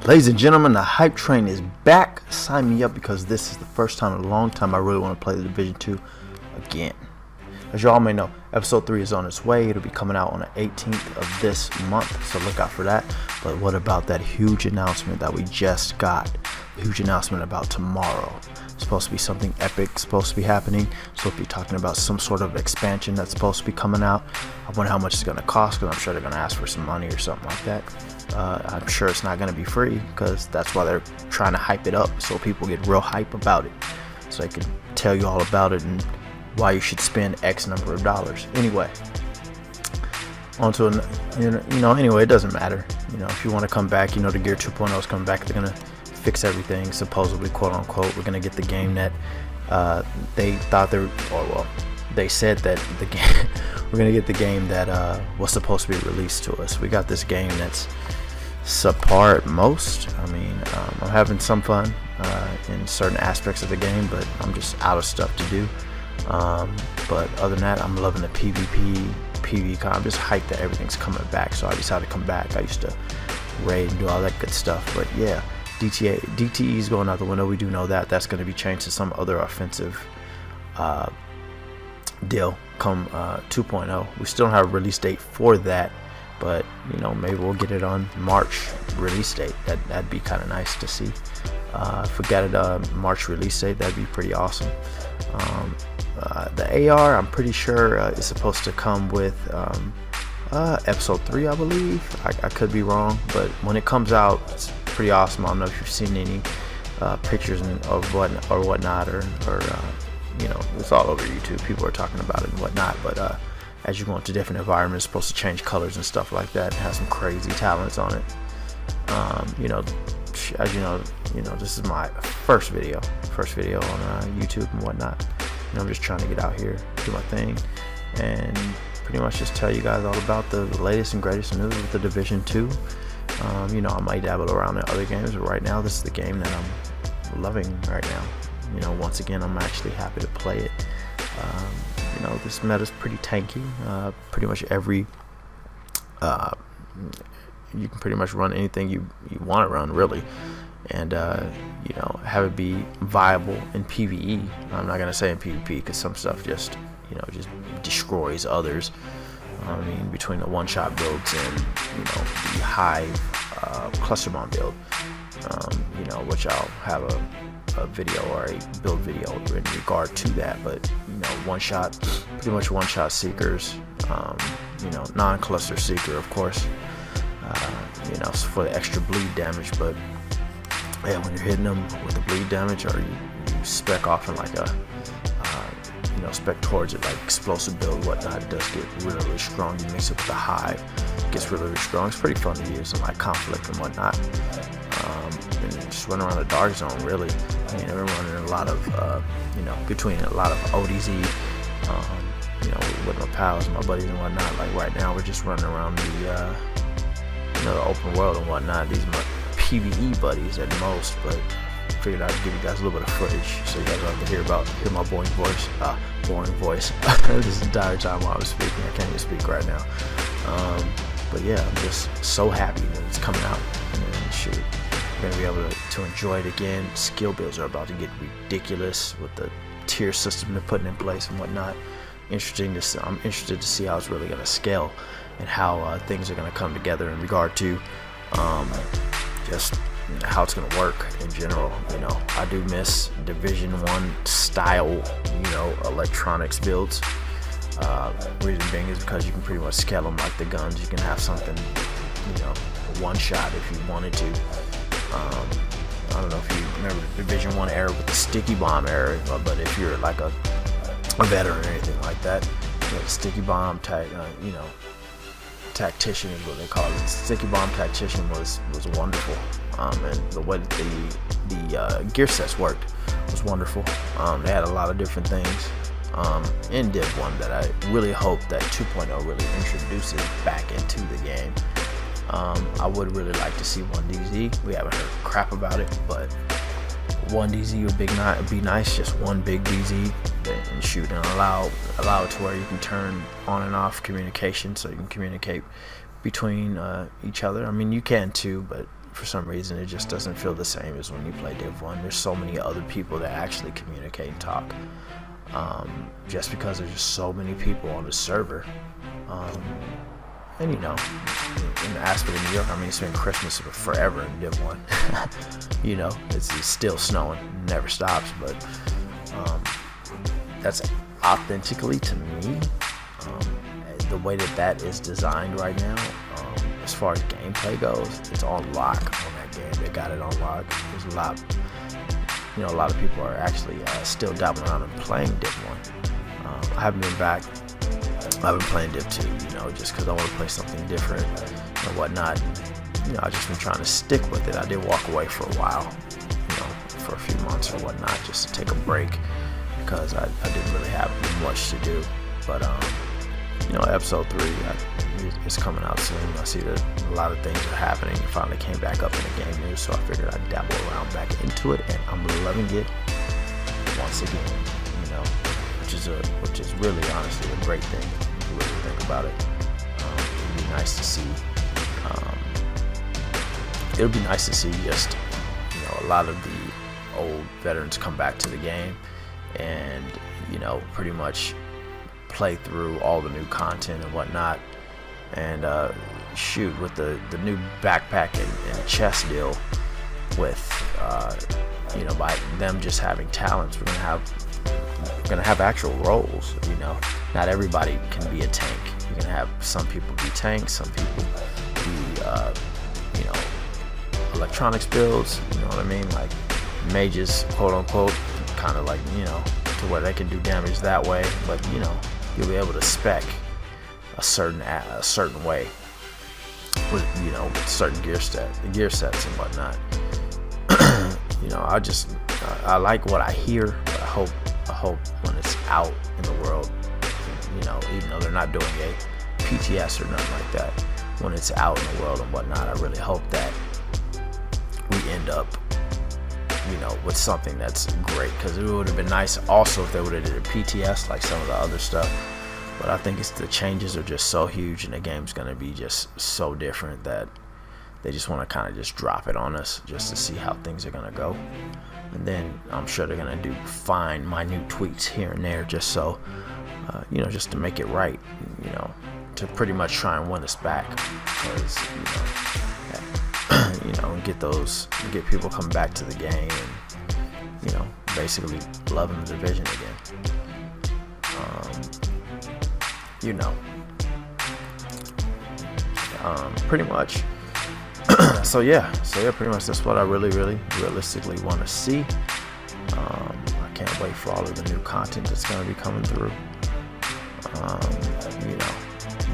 Ladies and gentlemen, the hype train is back. Sign me up because this is the first time in a long time I really want to play the Division 2 again. As you all may know, episode 3 is on its way. It'll be coming out on the 18th of this month, so look out for that. But what about that huge announcement that we just got? The huge announcement about tomorrow. It's supposed to be something epic, supposed to be happening. So if you're talking about some sort of expansion that's supposed to be coming out, I wonder how much it's going to cost, because I'm sure they're going to ask for some money or something like that. I'm sure it's not going to be free, because that's why they're trying to hype it up, so people get real hype about it, so they can tell you all about it and why you should spend X number of dollars. Anyway, anyway, it doesn't matter. If you want to come back, the Gear 2.0 is coming back. They're gonna fix everything, supposedly, quote unquote. We're gonna get the game that they said that the game we're gonna get the game that was supposed to be released to us. We got this game that's subpar at most. I'm having some fun in certain aspects of the game, but I'm just out of stuff to do. But other than that, I'm loving the PvP. I'm just hyped that everything's coming back, so I decided to come back. I used to raid and do all that good stuff, but yeah, DTE is going out the window. We do know that that's going to be changed to some other offensive deal come 2.0. We still don't have a release date for that, but maybe we'll get it on March release date. That'd be kind of nice to see. If we got it March release date, that'd be pretty awesome. The AR, I'm pretty sure is supposed to come with episode 3, I believe. I could be wrong, but when it comes out, it's pretty awesome. I don't know if you've seen any pictures of whatnot, or it's all over YouTube. People are talking about it and whatnot. But as you go into different environments, it's supposed to change colors and stuff like that. It has some crazy talents on it. As you know, this is my first video on YouTube and whatnot. I'm just trying to get out here, do my thing, and pretty much just tell you guys all about the latest and greatest news with the Division 2. I might dabble around in other games, but right now this is the game that I'm loving right now. Once again, I'm actually happy to play it. This meta's pretty tanky. Pretty much every you can pretty much run anything you want to run, really, and have it be viable in PvE. I'm not gonna say in PvP, because some stuff just destroys others. Between the one-shot builds and the Hive cluster bomb build, which I'll have a video or a build video in regard to that. But pretty much one-shot seekers, non-cluster seeker, of course, for the extra bleed damage. But yeah, when you're hitting them with the bleed damage, or you spec off in like a spec towards it, like explosive build, whatnot, it does get really, really strong. You mix it with the Hive, it gets really, really strong. It's pretty fun to use in like conflict and whatnot. And just run around the dark zone, really. I've been running a lot of between a lot of ODZ, with my pals and my buddies and whatnot. Like right now, we're just running around the open world and whatnot. These are my PvE buddies at most, but figured I'd give you guys a little bit of footage so you guys don't have to hear my boring voice this entire time while I was speaking. I can't even speak right now. But yeah, I'm just so happy that it's coming out, and shoot, we're gonna be able to enjoy it again. Skill builds are about to get ridiculous with the tier system they're putting in place and whatnot. I'm interested to see how it's really gonna scale, and how things are gonna come together in regard to just how it's gonna work in general. I do miss Division 1 style, electronics builds. Reason being is because you can pretty much scale them like the guns. You can have something, one shot if you wanted to. I don't know if you remember the Division 1 era with the sticky bomb era, but if you're like a veteran or anything like that, the sticky bomb tactician is what they call it. Sticky bomb tactician was wonderful, and the way that the gear sets worked was wonderful. They had a lot of different things in Div 1 that I really hope that 2.0 really introduces back into the game. I would really like to see 1DZ. We haven't heard crap about it, but 1DZ would be nice. Just one big DZ and shoot, and allow it to where you can turn on and off communication, so you can communicate between each other. You can too, but for some reason it just doesn't feel the same as when you play Div 1. There's so many other people that actually communicate and talk. Just because there's just so many people on the server. And you know, in the aspect of New York, I mean, it's been Christmas forever in Div 1. You know, it's still snowing, never stops, but that's authentically to me, the way that is designed right now, as far as gameplay goes, it's on lock on that game. They got it on lock. There's a lot, you know, a lot of people are actually still dabbling around and playing Div 1. I haven't been back. I've been playing Div 2, you know, just because I want to play something different and whatnot. You know, I've just been trying to stick with it. I did walk away for a while, you know, for a few months or whatnot, just to take a break because I didn't really have much to do. But, you know, episode 3 is coming out soon. I see that a lot of things are happening. It finally came back up in the game news, so I figured I'd dabble around back into it, and I'm loving it once again, you know, which is really honestly a great thing if you really think about it. It'd be nice to see. It would be nice to see just, you know, a lot of the old veterans come back to the game and, you know, pretty much play through all the new content and whatnot. And shoot, with the new backpack and chest deal with, you know, by them just having talents, we're gonna have actual roles. You know, not everybody can be a tank. You're gonna have some people be tanks, some people be, you know, electronics builds, you know what I mean, like mages, quote unquote, kind of like, you know, to where they can do damage that way, but you know, you'll be able to spec a certain way with, you know, with certain gear sets and whatnot. You know, I like what I hear, but I hope when it's out in the world, you know, even though they're not doing a PTS or nothing like that, when it's out in the world and whatnot, I really hope that we end up, you know, with something that's great, because it would have been nice also if they would have did a PTS like some of the other stuff. But I think the changes are just so huge and the game's going to be just so different that they just want to kind of just drop it on us just to see how things are going to go. And then I'm sure they're going to do fine minute tweaks here and there just so, you know, just to make it right, you know, to pretty much try and win us back. Because, you know, and get people coming back to the game and, you know, basically loving the Division again. You know, pretty much. So yeah, pretty much that's what I really realistically want to see. I can't wait for all of the new content that's going to be coming through. You know,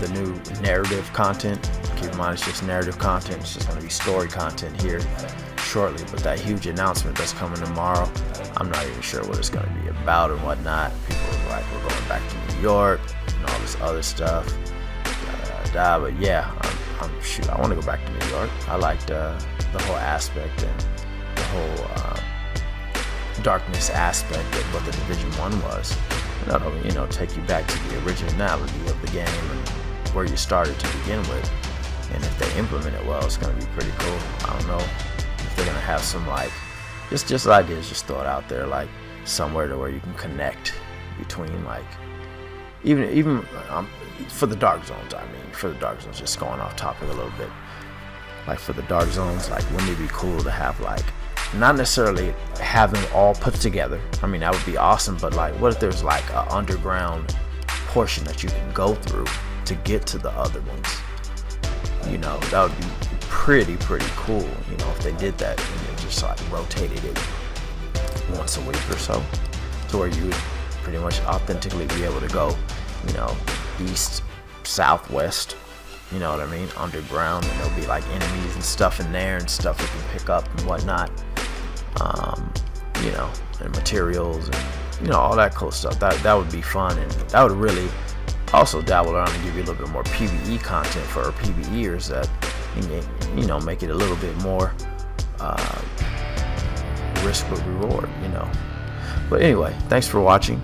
the new narrative content. Keep in mind, it's just narrative content. It's just going to be story content here shortly. But that huge announcement that's coming tomorrow, I'm not even sure what it's going to be about and whatnot. People are like, we're going back to New York and all this other stuff. But yeah, shoot, I want to go back to New York. I liked the whole aspect and the whole darkness aspect of what the Division 1 was. And that'll, you know, take you back to the originality of the game and where you started to begin with. And if they implement it well, it's going to be pretty cool. I don't know if they're going to have some, like, just ideas, just throw it out there, like somewhere to where you can connect between, like, even for the dark zones. I mean, for the dark zones, just going off topic a little bit. Like for the dark zones, like, wouldn't it be cool to have, like, not necessarily have them all put together? I mean, that would be awesome. But like, what if there's like an underground portion that you can go through to get to the other ones? You know, that would be pretty cool. You know, if they did that and they just like rotated it once a week or so, to where you would pretty much authentically be able to go, you know, east, south, west, you know what I mean, underground, and there'll be like enemies and stuff in there and stuff you can pick up and whatnot, you know, and materials and, you know, all that cool stuff. That would be fun, and that would really also dabble around and give you a little bit more PvE content for our PvEers that, you know, make it a little bit more risk but reward, you know. But anyway, thanks for watching.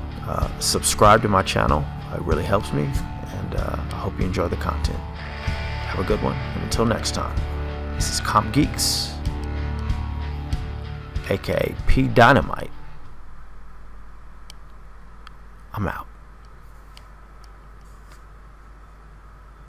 Subscribe to my channel. It really helps me, and I hope you enjoy the content. Have a good one, and until next time, this is Comp Geeks. aka P Dynamite. I'm out.